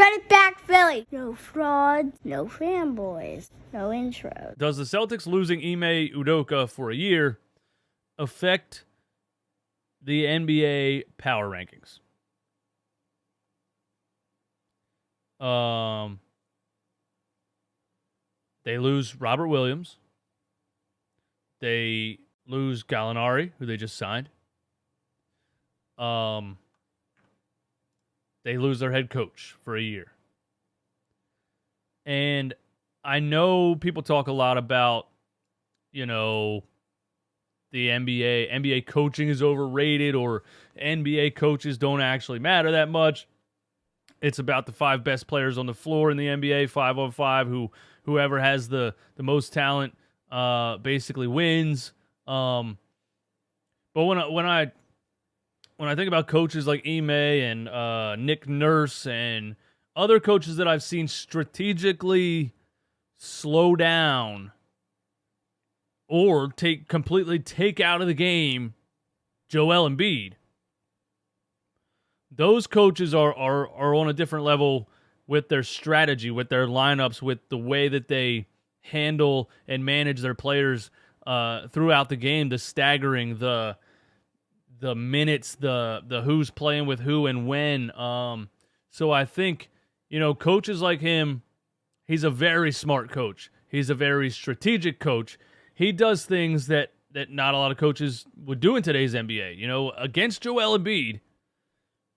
Run it back, Philly. No frauds, no fanboys, no intros. Does the Celtics losing Ime Udoka for a year affect the NBA power rankings? They lose Robert Williams. They lose Gallinari, who they just signed. They lose their head coach for a year. And I know people talk a lot about, the NBA. NBA coaching is overrated, or NBA coaches don't actually matter that much. It's about the 5 best players on the floor in the NBA, 5-on-5, whoever has the most talent basically wins. But when I think about coaches like Ime and Nick Nurse and other coaches that I've seen strategically slow down or completely take out of the game Joel Embiid, those coaches are on a different level with their strategy, with their lineups, with the way that they handle and manage their players throughout the game, the staggering, the minutes, the who's playing with who and when. So I think, coaches like him, he's a very smart coach. He's a very strategic coach. He does things that not a lot of coaches would do in today's NBA. Against Joel Embiid,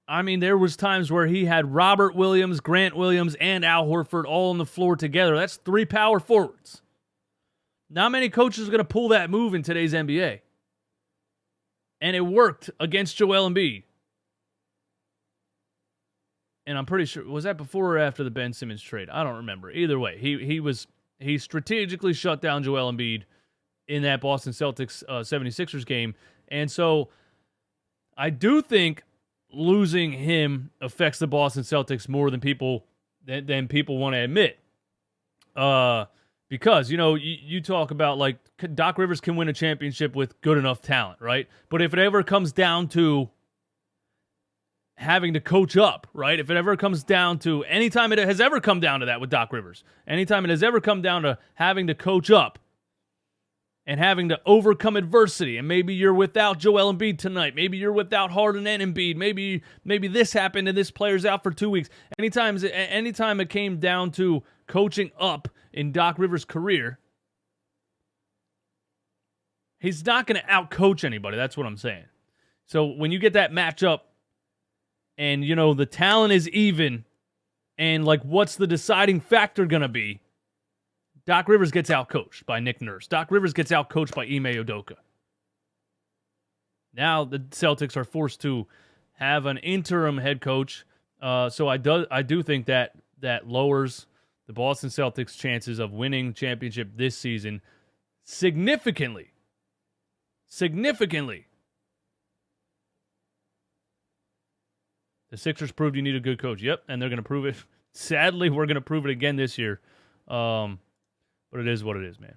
I mean, there was times where he had Robert Williams, Grant Williams, and Al Horford all on the floor together. That's 3 power forwards. Not many coaches are going to pull that move in today's NBA. And it worked against Joel Embiid. And I'm pretty sure, was that before or after the Ben Simmons trade? I don't remember. Either way, he strategically shut down Joel Embiid in that Boston Celtics 76ers game. And so I do think losing him affects the Boston Celtics more than people want to admit. Because, you talk about, like, Doc Rivers can win a championship with good enough talent, right? But if it ever comes down to having to coach up, right? If it ever comes down to, anytime it has ever come down to that with Doc Rivers, anytime it has ever come down to having to coach up and having to overcome adversity, and maybe you're without Joel Embiid tonight, maybe you're without Harden and Embiid, maybe this happened and this player's out for 2 weeks. Anytime it came down to coaching up in Doc Rivers' career, he's not going to outcoach anybody. That's what I'm saying. So when you get that matchup and, the talent is even, and, like, what's the deciding factor going to be? Doc Rivers gets outcoached by Nick Nurse. Doc Rivers gets outcoached by Ime Udoka. Now the Celtics are forced to have an interim head coach. So I do think that lowers the Boston Celtics' chances of winning championship this season significantly. Significantly. The Sixers proved you need a good coach. Yep, and they're going to prove it. Sadly, we're going to prove it again this year. But it is what it is, man.